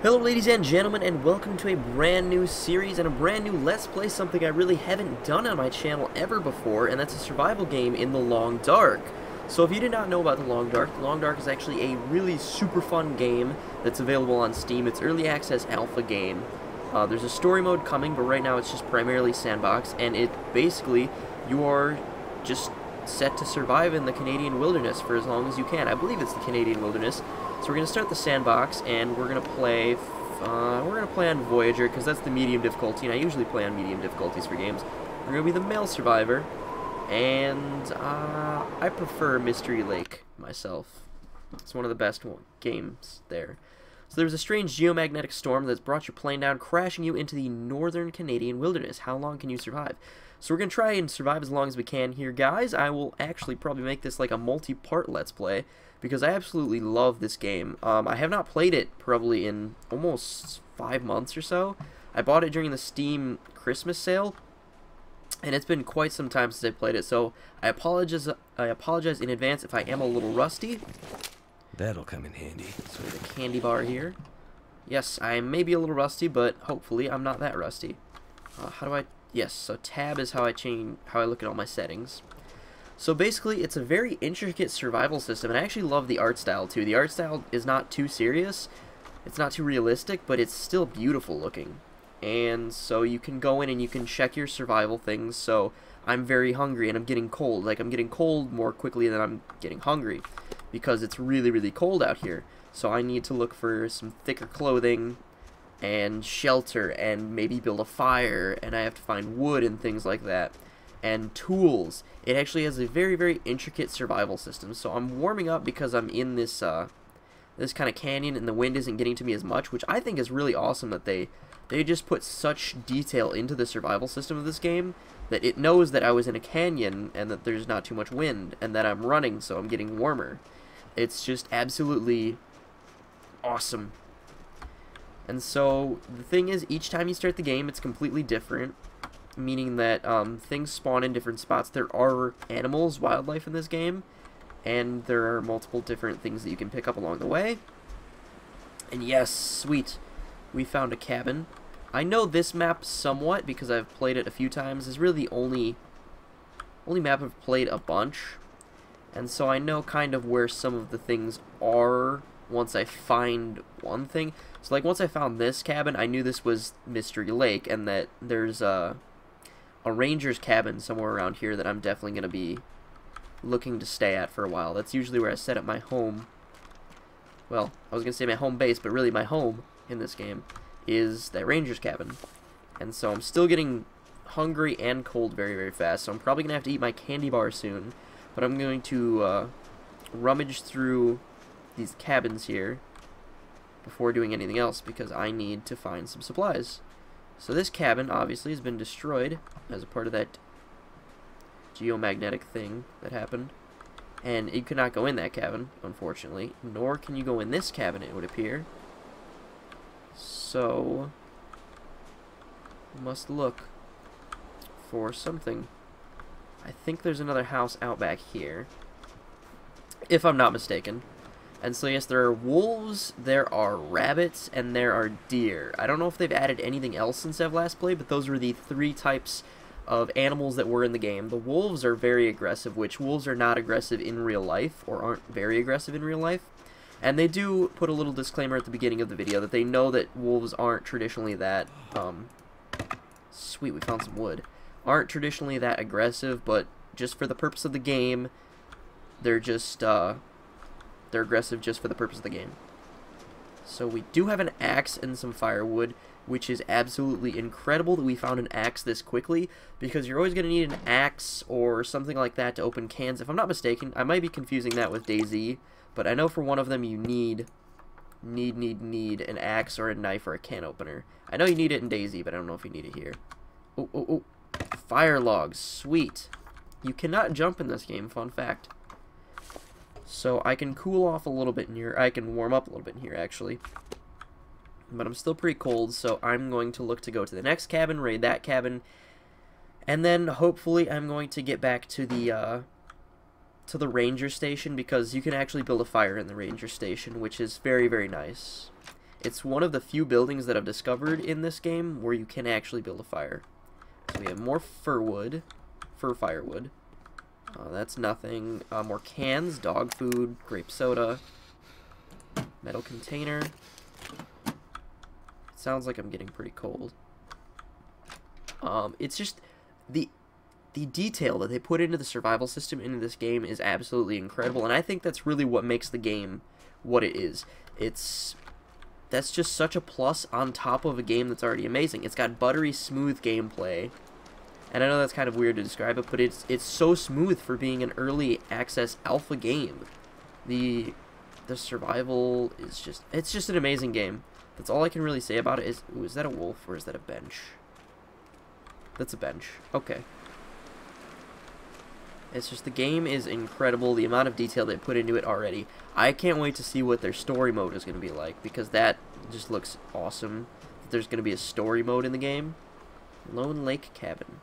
Hello ladies and gentlemen, and welcome to a brand new series and a brand new Let's Play, something I really haven't done on my channel ever before, and that's a survival game in The Long Dark. So if you did not know about The Long Dark is actually a really super fun game that's available on Steam. It's early access alpha game. There's a story mode coming, but right now it's just primarily sandbox, and it basically, you are just set to survive in the Canadian wilderness for as long as you can. I believe it's the Canadian wilderness. So we're going to start the sandbox, and we're going to play on Voyager, because that's the medium difficulty, and I usually play on medium difficulties for games. We're going to be the male survivor, and I prefer Mystery Lake myself. It's one of the best games there. So there's a strange geomagnetic storm that's brought your plane down, crashing you into the northern Canadian wilderness. How long can you survive? So we're going to try and survive as long as we can here, guys. I will actually probably make this like a multi-part Let's Play, because I absolutely love this game. I have not played it probably in almost 5 months or so. I bought it during the Steam Christmas sale, and it's been quite some time since I played it, so I apologize in advance if I am a little rusty. That'll come in handy. So the candy bar here. Yes, I may be a little rusty, but hopefully I'm not that rusty. How do I... Yes, so tab is how I look at all my settings. So basically, it's a very intricate survival system, and I actually love the art style too. The art style is not too serious, it's not too realistic, but it's still beautiful looking. And so you can go in and you can check your survival things. So I'm very hungry and I'm getting cold. Like, I'm getting cold more quickly than I'm getting hungry, because it's really, really cold out here. So I need to look for some thicker clothing and shelter and maybe build a fire, and I have to find wood and things like that. And tools. It actually has a very, very intricate survival system. So I'm warming up because I'm in this this kind of canyon, and the wind isn't getting to me as much, which I think is really awesome that they just put such detail into the survival system of this game that it knows that I was in a canyon and that there's not too much wind and that I'm running, so I'm getting warmer. It's just absolutely awesome. And so the thing is, each time you start the game, it's completely different. Meaning that things spawn in different spots. There are animals, wildlife in this game, and there are multiple different things that you can pick up along the way. And yes, sweet, we found a cabin. I know this map somewhat because I've played it a few times. It's really the only map I've played a bunch, and so I know kind of where some of the things are once I find one thing. So like, once I found this cabin, I knew this was Mystery Lake, and that there's a ranger's cabin somewhere around here that I'm definitely going to be looking to stay at for a while. That's usually where I set up my home. Well, I was going to say my home base, but really my home in this game is that ranger's cabin. And so I'm still getting hungry and cold very, very fast, so I'm probably going to have to eat my candy bar soon. But I'm going to rummage through these cabins here before doing anything else, because I need to find some supplies. So this cabin obviously has been destroyed as a part of that geomagnetic thing that happened, and you could not go in that cabin, unfortunately, nor can you go in this cabin, it would appear. So must look for something. I think there's another house out back here, if I'm not mistaken. And so yes, there are wolves, there are rabbits, and there are deer. I don't know if they've added anything else since I've last played, but those were the 3 types of animals that were in the game. The wolves are very aggressive, which wolves are not aggressive in real life, or aren't very aggressive in real life. And they do put a little disclaimer at the beginning of the video that they know that wolves aren't traditionally that, sweet, we found some wood. Aren't traditionally that aggressive, but just for the purpose of the game, they're just, they're aggressive just for the purpose of the game. So we do have an axe and some firewood, which is absolutely incredible that we found an axe this quickly, because you're always going to need an axe or something like that to open cans. If I'm not mistaken, I might be confusing that with DayZ, but I know for one of them you need an axe or a knife or a can opener. I know you need it in DayZ, but I don't know if you need it here. Oh, fire logs, sweet. You cannot jump in this game, fun fact. So I can cool off a little bit in here. I can warm up a little bit in here, actually. But I'm still pretty cold, so I'm going to look to go to the next cabin, raid that cabin, and then hopefully I'm going to get back to the ranger station, because you can actually build a fire in the ranger station, which is very, very nice. It's one of the few buildings that I've discovered in this game where you can actually build a fire. So we have more fir firewood. That's nothing. More cans, dog food, grape soda, metal container. It sounds like I'm getting pretty cold. It's just the detail that they put into the survival system into this game is absolutely incredible, and I think that's really what makes the game what it is. That's just such a plus on top of a game that's already amazing. It's got buttery smooth gameplay. And I know that's kind of weird to describe it, but it's so smooth for being an early access alpha game. The survival is just an amazing game. That's all I can really say about it. Ooh, is that a wolf or is that a bench? That's a bench. Okay. It's just the game is incredible. The amount of detail they put into it already. I can't wait to see what their story mode is going to be like, because that just looks awesome. There's going to be a story mode in the game. Lone Lake Cabin.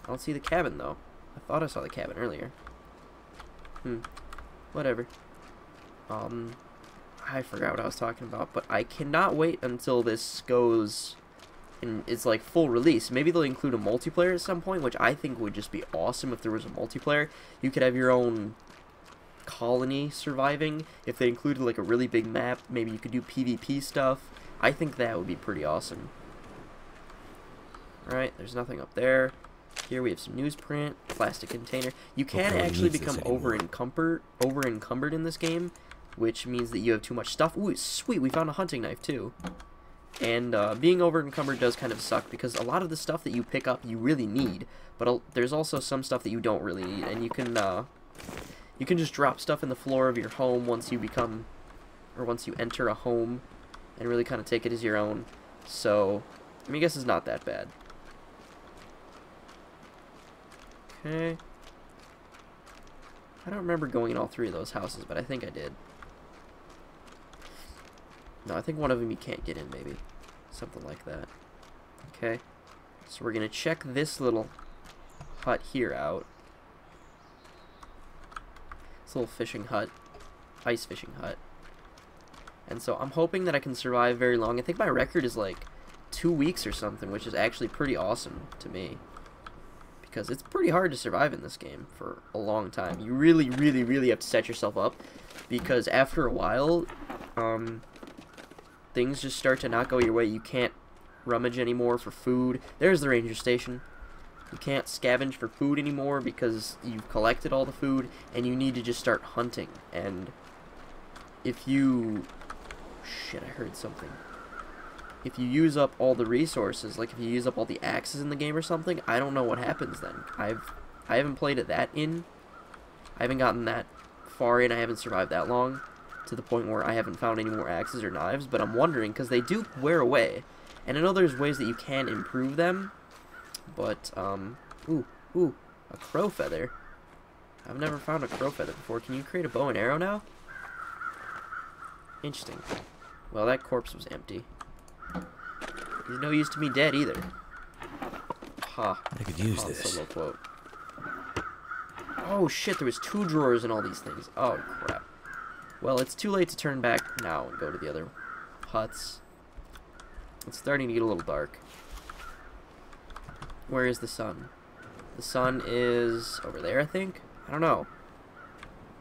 I don't see the cabin, though. I thought I saw the cabin earlier. Whatever. I forgot what I was talking about, but I cannot wait until this goes and it's like full release. Maybe they'll include a multiplayer at some point, which I think would just be awesome if there was a multiplayer. You could have your own colony surviving. If they included like a really big map, maybe you could do PvP stuff. I think that would be pretty awesome. Alright, there's nothing up there. Here we have some newsprint, plastic container. You can actually become over-encumbered in this game, which means that you have too much stuff. Ooh, sweet, we found a hunting knife too. And being over-encumbered does kind of suck, because a lot of the stuff that you pick up you really need, but there's also some stuff that you don't really need, and you can just drop stuff in the floor of your home once you enter a home, and really kind of take it as your own. So, I mean, I guess it's not that bad. Okay. I don't remember going in all three of those houses, but I think I did. No, I think one of them you can't get in, maybe. Something like that. Okay. So we're going to check this little hut here out. This little fishing hut. Ice fishing hut. And so I'm hoping that I can survive very long. I think my record is like 2 weeks or something, which is actually pretty awesome to me. Because it's pretty hard to survive in this game for a long time. You really, really, really have to set yourself up, because after a while, things just start to not go your way. You can't rummage anymore for food. There's the ranger station. You can't scavenge for food anymore because you've collected all the food, and you need to just start hunting. And if you... Shit, I heard something. If you use up all the resources, like if you use up all the axes in the game or something, I don't know what happens then. I haven't played it I haven't gotten that far in, I haven't survived that long, to the point where I haven't found any more axes or knives, but I'm wondering, because they do wear away, and I know there's ways that you can improve them, but, ooh, a crow feather. I've never found a crow feather before. Can you create a bow and arrow now? Interesting. Well, that corpse was empty. He's no use to me dead either. Ha. I could use this. Solo quote. Oh shit, there was 2 drawers in all these things. Oh crap. Well, it's too late to turn back now and go to the other huts. It's starting to get a little dark. Where is the sun? The sun is over there, I think? I don't know.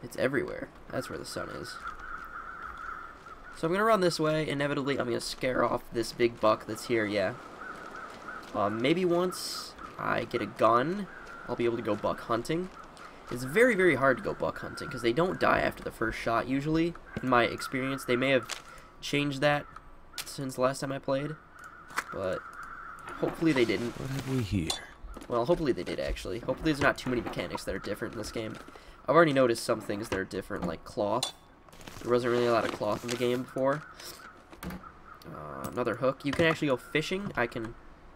It's everywhere. That's where the sun is. So I'm going to run this way. Inevitably, I'm going to scare off this big buck that's here, yeah. Maybe once I get a gun, I'll be able to go buck hunting. It's very, very hard to go buck hunting, because they don't die after the first shot, usually. In my experience, they may have changed that since the last time I played, but hopefully they didn't. What have we here? Well, hopefully they did, actually. Hopefully there's not too many mechanics that are different in this game. I've already noticed some things that are different, like cloth. There wasn't really a lot of cloth in the game before. Another hook. You can actually go fishing. I can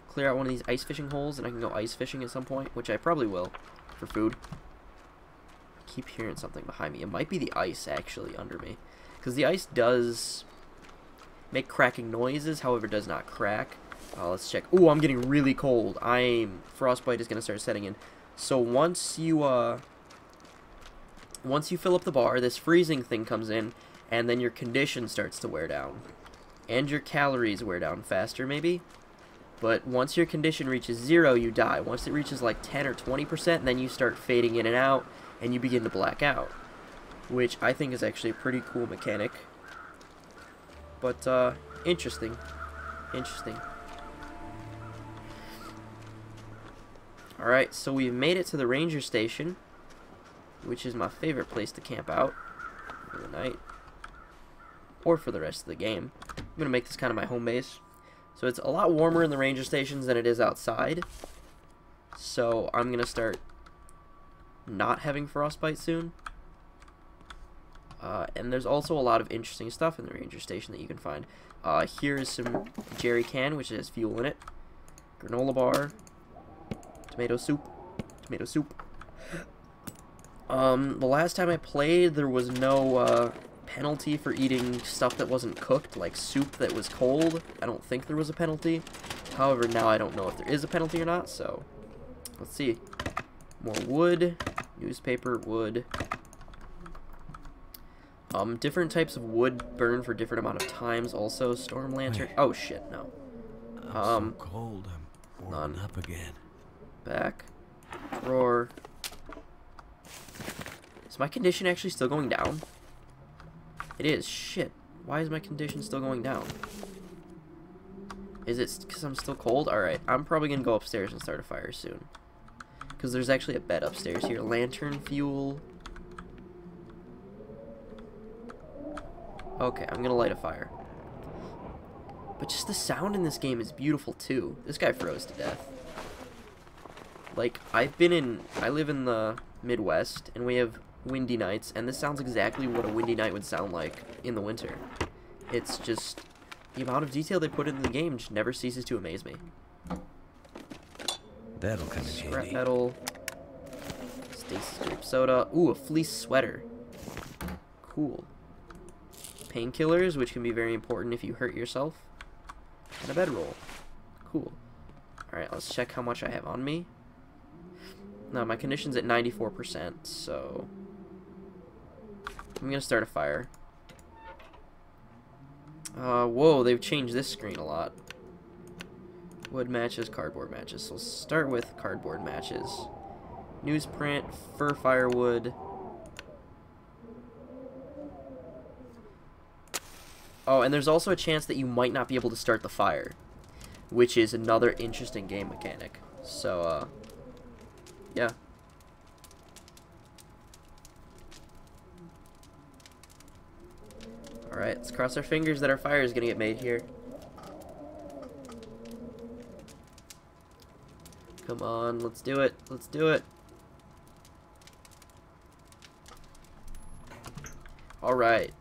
clear out one of these ice fishing holes, and I can go ice fishing at some point, which I probably will, for food. I keep hearing something behind me. It might be the ice, actually, under me. Because the ice does make cracking noises, however, does not crack. Let's check. Ooh, I'm getting really cold. Frostbite is going to start setting in. So once you fill up the bar, this freezing thing comes in, and then your condition starts to wear down. And your calories wear down faster, maybe? But once your condition reaches 0, you die. Once it reaches like 10 or 20%, then you start fading in and out, and you begin to black out. Which I think is actually a pretty cool mechanic. But, interesting. Interesting. Alright, so we've made it to the ranger station, which is my favorite place to camp out for the night. Or for the rest of the game. I'm going to make this kind of my home base. So it's a lot warmer in the ranger stations than it is outside. So I'm going to start not having frostbite soon. And there's also a lot of interesting stuff in the ranger station that you can find. Here is some jerry can, which has fuel in it. Granola bar. Tomato soup. Tomato soup. The last time I played, there was no penalty for eating stuff that wasn't cooked, like soup that was cold. I don't think there was a penalty. However, now I don't know if there is a penalty or not, so let's see. More wood, newspaper, wood. Different types of wood burn for different amount of times also. Storm lantern. Oh shit, no. I'm so cold, I'm warming up again. Back. Drawer. Is my condition actually still going down? It is. Shit. Why is my condition still going down? Is it because I'm still cold? Alright, I'm probably going to go upstairs and start a fire soon. Because there's actually a bed upstairs here. Lantern fuel. Okay, I'm going to light a fire. But just the sound in this game is beautiful too. This guy froze to death. Like, I live in the Midwest, and we have windy nights, and this sounds exactly what a windy night would sound like in the winter. It's just, the amount of detail they put into the game just never ceases to amaze me. That'll come in Scrap handy. metal. Stasis grape soda. Ooh, a fleece sweater. Cool. Painkillers, which can be very important if you hurt yourself. And a bedroll. Cool. Alright, let's check how much I have on me. No, my condition's at 94%, so I'm gonna start a fire. Whoa, they've changed this screen a lot. Wood matches, cardboard matches. So we'll start with cardboard matches. Newsprint, fir firewood. Oh, and there's also a chance that you might not be able to start the fire, which is another interesting game mechanic. So, yeah. Alright, let's cross our fingers that our fire is gonna get made here. Come on, let's do it. Let's do it. Alright.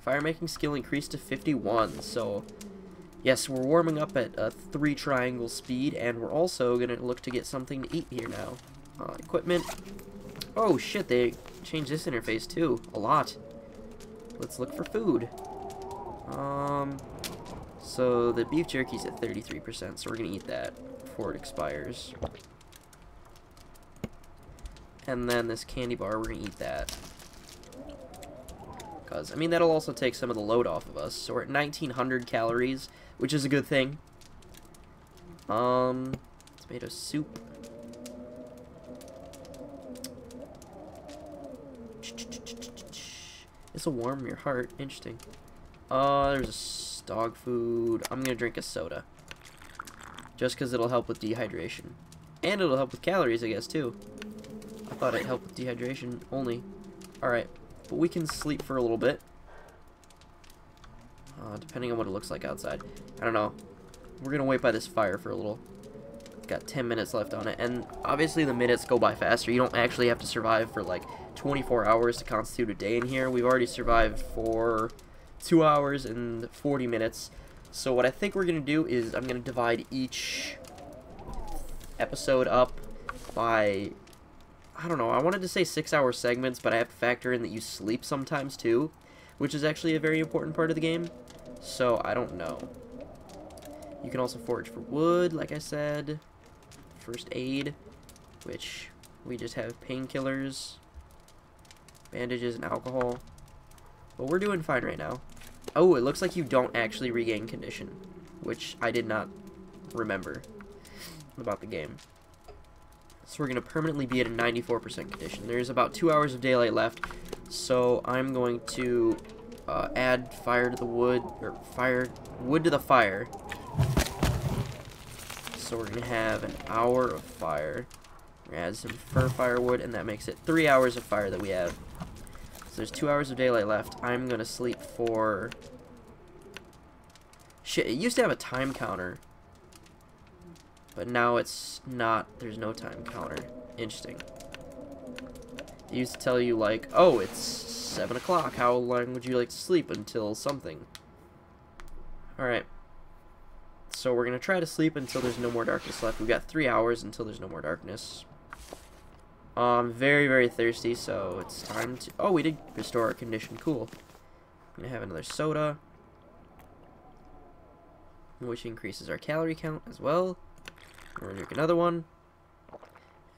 Fire making skill increased to 51, so yes, we're warming up at a 3 triangle speed, and we're also gonna look to get something to eat here now. Equipment. Oh shit, they changed this interface too, a lot. Let's look for food. So the beef jerky's at 33%, so we're gonna eat that before it expires. And then this candy bar, we're gonna eat that. Because, I mean, that'll also take some of the load off of us. So we're at 1900 calories, which is a good thing. Tomato soup. This'll warm your heart. Interesting. There's dog food. I'm gonna drink a soda. Just because it'll help with dehydration. And it'll help with calories, I guess, too. I thought it helped with dehydration only. Alright. But we can sleep for a little bit. Depending on what it looks like outside. I don't know. We're gonna wait by this fire for a little. Got 10 minutes left on it. And obviously the minutes go by faster. You don't actually have to survive for like 24 hours to constitute a day in here. We've already survived for 2 hours and 40 minutes. So what I think we're gonna do is I'm gonna divide each episode up by, I don't know, I wanted to say 6-hour segments, but I have to factor in that you sleep sometimes too, which is actually a very important part of the game, so I don't know. You can also forage for wood, like I said, first aid, which we just have painkillers, bandages, and alcohol. But we're doing fine right now. Oh, it looks like you don't actually regain condition, which I did not remember about the game. So we're going to permanently be at a 94% condition. There's about 2 hours of daylight left, so I'm going to add fire to the wood, or wood to the fire. So we're going to have an hour of fire. We're going to add some fir firewood, and that makes it 3 hours of fire that we have. So there's 2 hours of daylight left. I'm going to sleep for... Shit, it used to have a time counter. But now it's not. There's no time counter. Interesting. It used to tell you, like, oh, it's 7 o'clock. How long would you like to sleep until something? Alright. So we're going to try to sleep until there's no more darkness left. We've got 3 hours until there's no more darkness. I'm very, very thirsty, so it's time to... Oh, we did restore our condition. Cool. I'm going to have another soda, which increases our calorie count as well. We're going to drink another one.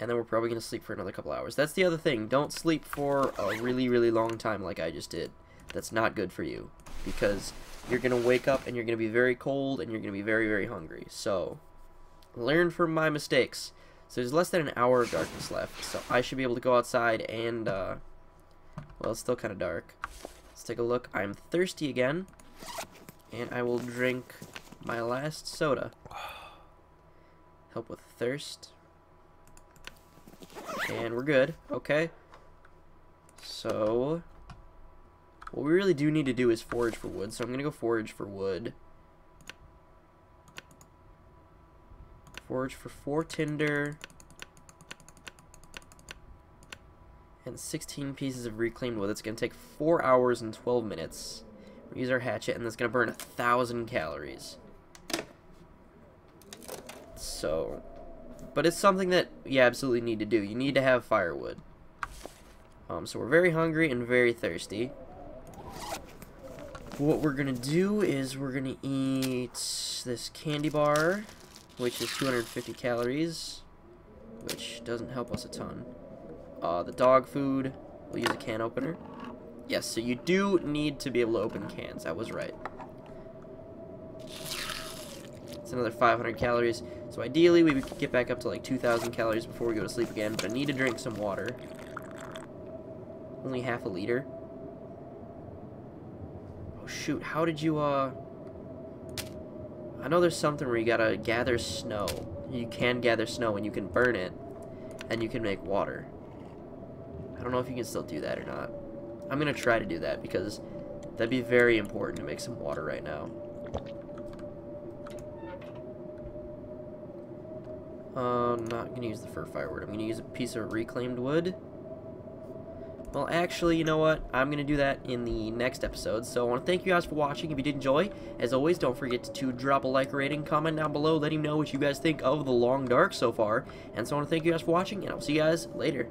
And then we're probably going to sleep for another couple hours. That's the other thing. Don't sleep for a really, really long time like I just did. That's not good for you. Because you're going to wake up and you're going to be very cold and you're going to be very, very hungry. So, learn from my mistakes. So there's less than an hour of darkness left. So I should be able to go outside and, well, it's still kind of dark. Let's take a look. I'm thirsty again. And I will drink my last soda. Help with thirst. And we're good. Okay. So, what we really do need to do is forage for wood. So I'm going to go forage for wood. Forage for 4 tinder. And 16 pieces of reclaimed wood. It's going to take 4 hours and 12 minutes. We use our hatchet, and that's going to burn 1,000 calories. So, but it's something that you absolutely need to do. You need to have firewood. So we're very hungry and very thirsty. What we're going to do is we're going to eat this candy bar, which is 250 calories, which doesn't help us a ton. The dog food, we'll use a can opener. Yes, so you do need to be able to open cans. That was right. It's another 500 calories. So ideally, we would get back up to like 2,000 calories before we go to sleep again. But I need to drink some water. Only half a liter. Oh shoot, how did you, I know there's something where you gotta gather snow. You can gather snow and you can burn it. And you can make water. I don't know if you can still do that or not. I'm gonna try to do that because that'd be very important to make some water right now. I'm not gonna use the fir firewood. I'm gonna use a piece of reclaimed wood. Well, actually, you know what? I'm gonna do that in the next episode. So I want to thank you guys for watching. If you did enjoy, as always, don't forget to drop a like, rating, comment down below, letting me know what you guys think of The Long Dark so far. And so I want to thank you guys for watching, and I'll see you guys later.